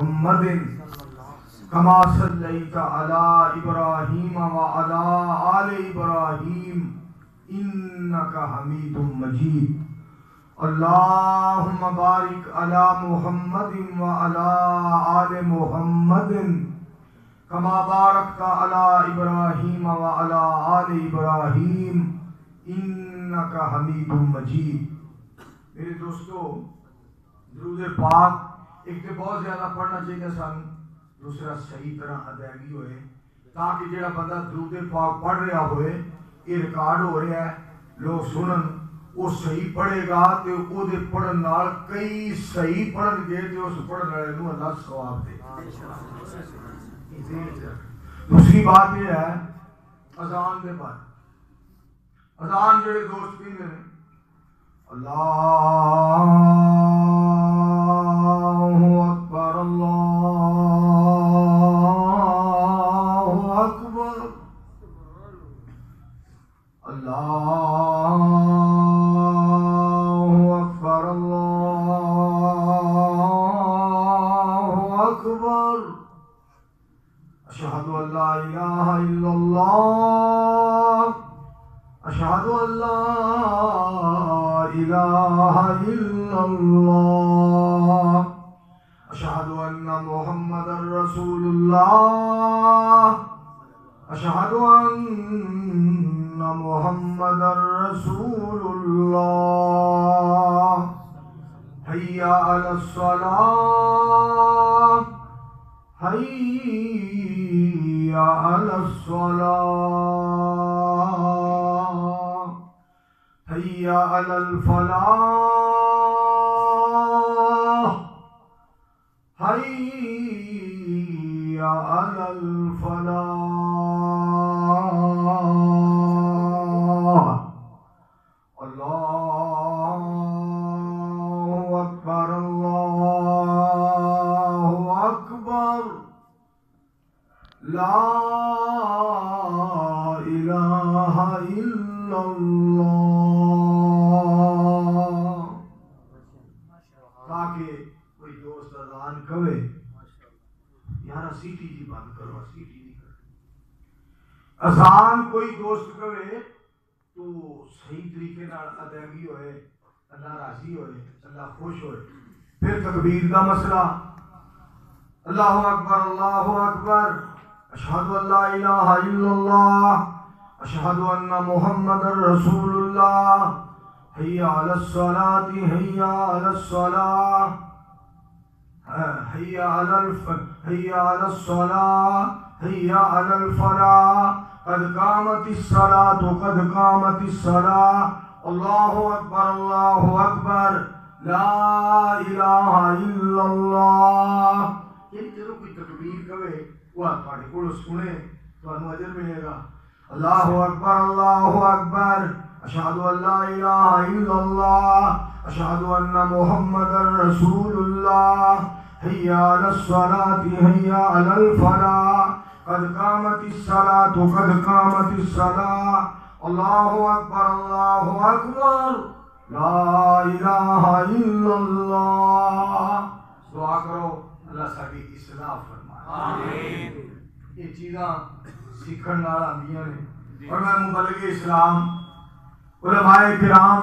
محمد کما صلیت علی ابراہیم وعلی آل ابراہیم انک حمید مجید اللہم بارک علی محمد وعلی آل محمد کما بارکت علی ابراہیم وعلی آل ابراہیم انک حمید مجید۔ میرے دوستو، درود پاک ایک تو بہت زیادہ پڑھنا چاہیے سن، دوسرا صحیح طرح ادائیگی ہوئے تاکہ جڑا بندہ درود پاک پڑھ رہا ہوئے، یہ ریکارڈ ہو رہا ہے، لوگ سنن، وہ صحیح پڑھے گا تو وہ دے پڑھن نال کئی صحیح پڑھن گے تو اس پڑھن والے نوں اللہ ثواب دے۔ دوسری بات یہ ہے اذان دے بعد اذان جڑے دوست پیندے نے اللہ اکبر اللہ اکبر اللہ اکبر اللہ اکبر اشہد ان لا الہ الا اللہ اشہد ان لا الہ الا اللہ اشہد ان محمد رسول اللہ اشہد ان محمد رسول اللہ حی علی الصلاۃ حی علی الصلاۃ حی علی الفلاح حی علی الفلاح اللہ اکبر اللہ اکبر لا الہ الا اللہ۔ تاکہ کوئی دوست اذان کہے یار سیٹی جی بند کرو، سیٹی نہیں کرو، اذان کوئی دوست کہے تو صحیح طریقے نال ادائیگی ہوئے، اللہ راضی ہوئے، اللہ خوش ہوئے۔ پھر تکبیر دا مسئلہ اللہ اکبر اشہد ان لا الہ الا اللہ اشہد ان محمد رسول اللہ حی علی الصلاۃ حی علی الصلاۃ حی علی الصلاۃ حی علی الفلاح قد قامت الصلاۃ قد قامت الصلاۃ اللہ اکبر لا الہ الا اللہ۔ یہ جب کوئی تکبیر کرے وہ تھوڑے کول سنے تو اجر ملے گا۔ اللہ اکبر اشہد ان لا الہ الا اللہ اشہد ان محمد رسول اللہ حی علی الصلاۃ حی علی الفلاح قد قامت الصلاۃ قد قامت الصلاۃ اللہ اکبر لا الہ الا اللہ۔ دعا کرو اللہ ساری اصلاح فرمائے۔ آمین۔ یہ چیزاں سیکھن نال آندیاں نے، اور میں مبلغ اسلام علماء کرام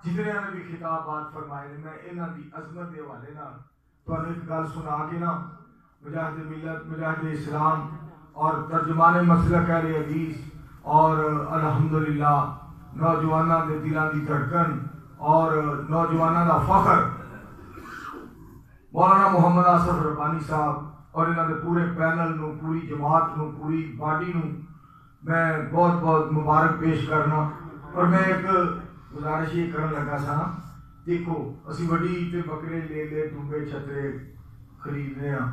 جتنے نے بھی خطابات فرمائے نے، میں انہاں دی عظمت دے حوالے نال تانوں ایک گل سنا کے نا مجاہد ملت مجاہد اسلام اور ترجمان مسلک اہل حدیث اور الحمدللہ نوجواناں دے دلاں دی دھڑکن اور نوجواناں دا فخر مولانا محمد آصف ربانی صاحب اور انہاں دے پورے پینل نو، پوری جماعت نو، پوری باڈی نو میں بہت بہت مبارک پیش کرنا۔ اور میں ایک گزارش یہ کرن لگا سا، دیکھو اسی وڈی تے بکرے لے لے ڈوبے چھترے خریدنے ہیں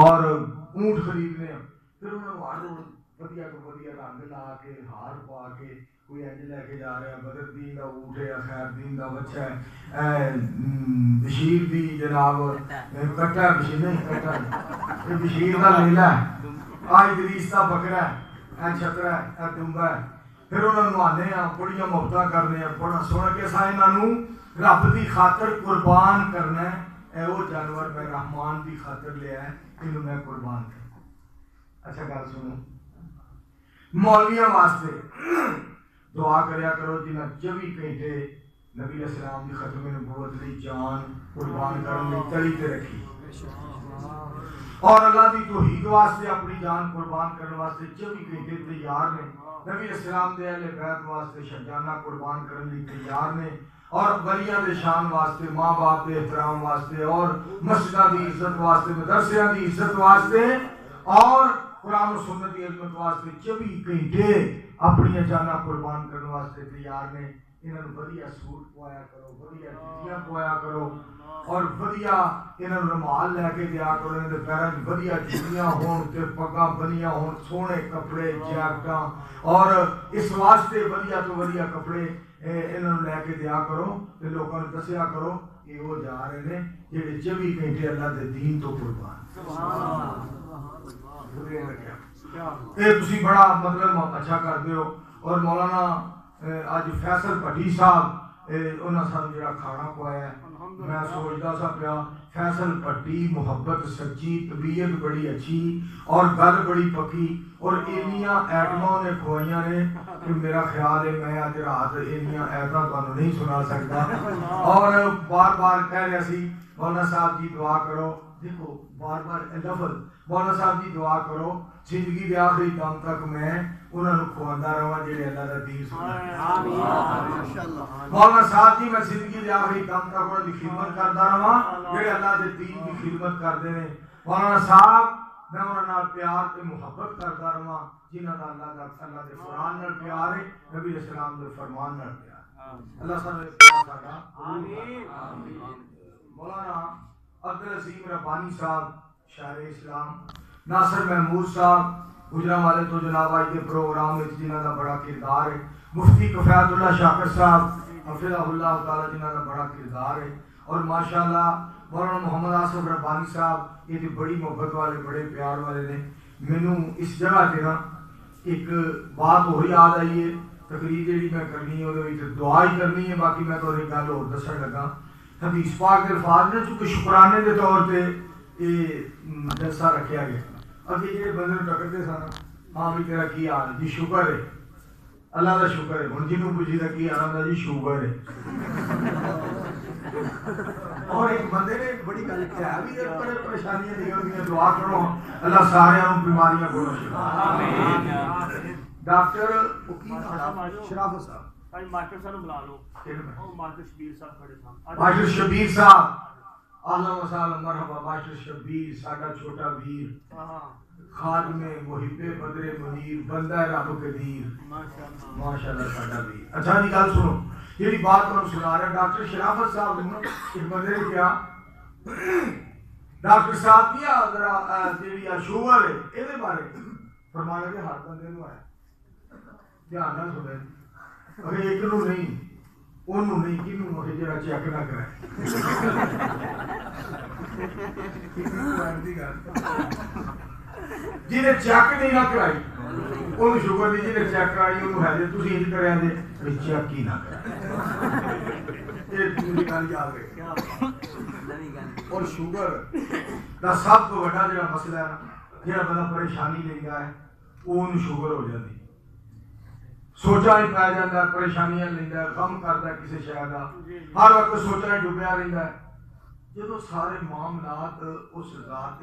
اور اونٹ خریدنے ہیں، پھر انہوں نے ودیا تو ودیا رنگ لا کے ہار پا کے کوئی انج لے کے جا رہا ہے، بدر دین دا اونٹ ہے، خیر دین دا بچہ ہے، بشیر دی جناب کٹا بشیر نہیں کٹا یہ بشیر دا لیلا ہے، ادریس دا بکرا ہے، اے چھترا ہے، اے ڈمبا ہے۔ پھر انہوں نے نوانے ہیں، بڑیاں محبتاں کرنے ہیں، بڑا سن کے سا انہوں رب دی خاطر قربان کرنا ہے۔ اے وہ جانور میں رحمان کی خاطر لیا ہے انہوں میں قربان کر. اچھا گل سنو، مولویاں واسطے دعا کریا کرو جنہیں 24 گھنٹے نبی علیہ السلام کی ختم نبوت لی جان قربان کرنے تلی تے رکھی، اور اللہ دی توحید واسطے اپنی جان قربان کرنے واسطے 24 گھنٹے تیار نے. نبی علیہ السلام دے اہل بیت واسطے شجانہ قربان کرنے لی تیار نے، اور ولیاں دے شان واسطے، ماں باپ دے احترام واسطے، اور مسجداں دی عزت واسطے، مدرسیاں دی عزت واسطے، اور قرآن و سنت کی عظمت واسطے 24 گھنٹے اپنی جاناں قربان کرنے واسطے تیار نے. انہاں نوں ودیا سوٹ پوایا کرو، ودیا جتیاں پوایا کرو، اور ودیا انہاں نوں رومال لے کے دیا کرو، انہاں دے پیراں وچ ودیا جتیاں ہون تے پگاں بنیاں ہون، سونے کپڑے جیکٹاں، اور اس واسطے ودیا تو ودیا کپڑے انہاں نوں لے کے دیا کرو تے لوکاں نوں دسیا کرو کہ وہ جا رہے نے جڑے 24 گھنٹے اللہ دے دین تو قربان. یہ تسی بڑا مطلب اچھا کردے ہو. اور مولانا اج فیصل بھٹی صاحب انہاں سانوں جڑا کھانا پوایا ہے، میں سوچدا سا پیا فیصل بھٹی محبت سچی، طبیعت بڑی اچھی اور گل بڑی پکی، اور اینیاں ایٹماں نے کھوائیاں نے کہ میرا خیال ہے میں اج رات اینیاں ایتاں تانوں نہیں سنا سکتا. اور بار بار کہہ رہا سی مولانا صاحب جی دعا کرو، دیکھو بار بار لفظ مولانا صاحب جی دعا کرو زندگی دے آخری دم تک میں انہاں نوں کھواندا رہواں جڑے اللہ دا دین سنن. مولانا صاحب جی میں زندگی دے آخری دم تک انہاں دی خدمت کردا رہواں جڑے اللہ دے دین دی خدمت کردے نے. مولانا صاحب میں انہاں نال پیار تے محبت کردا رہواں جنہاں دا اللہ دے قرآن نال پیار ہے، نبی علیہ السلام دے فرمان نال پیار ہے. اللہ ساڈا آمین. مولانا عبدالعظیم ربانی صاحب شاعر اسلام، ناصر محمود صاحب گجرانوالے تو جناب آج کے پروگرام میں جنہاں دا بڑا کردار ہے، مفتی کفایت اللہ شاکر صاحب حفظہ اللہ تعالی جنہاں دا بڑا کردار ہے، اور ماشاءاللہ مولانا محمد آصف ربانی صاحب یہ بڑی محبت والے بڑے پیار والے نے. مینوں اس جگہ تے نا ایک بات اور یاد آئی ہے، تقریر جڑی میں کرنی ہے وہ دعا ہی کرنی ہے، باقی میں تو ایک گل اور دسن لگا. حدیث پاک کے الفاظ نے چونکہ شکرانے کے طور پہ یہ جلسہ رکھا گیا. ابھی جڑے بندے ٹکرتے سن ہاں بھی تیرا کی حال جی شکر ہے اللہ کا شکر ہے، ہوں جنوں پوچھی دا کی حال جی شوگر ہے. اور ایک بندے نے بڑی گل کیا بھی بڑے پریشانیاں نکل گئی، دعا کرو اللہ سارے بیماریاں کو شفا. ڈاکٹر شرافت صاحب ماسٹر صاحب بلا لو، ماسٹر شبیر صاحب کھڑے سن. ماسٹر شبیر صاحب اہلا و سہلا مرحبا. ماسٹر شبیر ساڈا چھوٹا ویر، خادم محب بدر منیر، بندہ رب قدیر، ماشاءاللہ ساڈا ویر. اچھا جی گل سنو جیڑی بات تمہیں سنا رہا ڈاکٹر شرافت صاحب نے ایک بندے نے کیا ڈاکٹر صاحب کیا ذرا جیڑی شوگر ہے یہ بارے فرمایا کہ ہر بندے نوں ہے، دھیان نال سنیں. اگر ایک نو نہیں انہوں نہیں کنوں مجھے جرا چیک نہ کرائے. جنہیں چیک نہیں نہ کرائی انہوں شوگر نہیں، جنہیں چیک کرائی انہوں ہے جی تسی انج کریا جی چیک ہی نہ کرائے. یہ میری گل یاد رکھے. اور شوگر دا سب تو بڑا جڑا مسئلہ ہے نا، جڑا بندہ پریشانی لیندا ہے وہ انہوں شوگر ہو جاتی، سوچا ہی پی جاتا ہے، پریشانیاں لیندا ہے، غم کرتا ہے کسی شے دا، ہر وقت سوچا ہی ڈوبیا رہتا ہے. جدو سارے معاملات اس ذات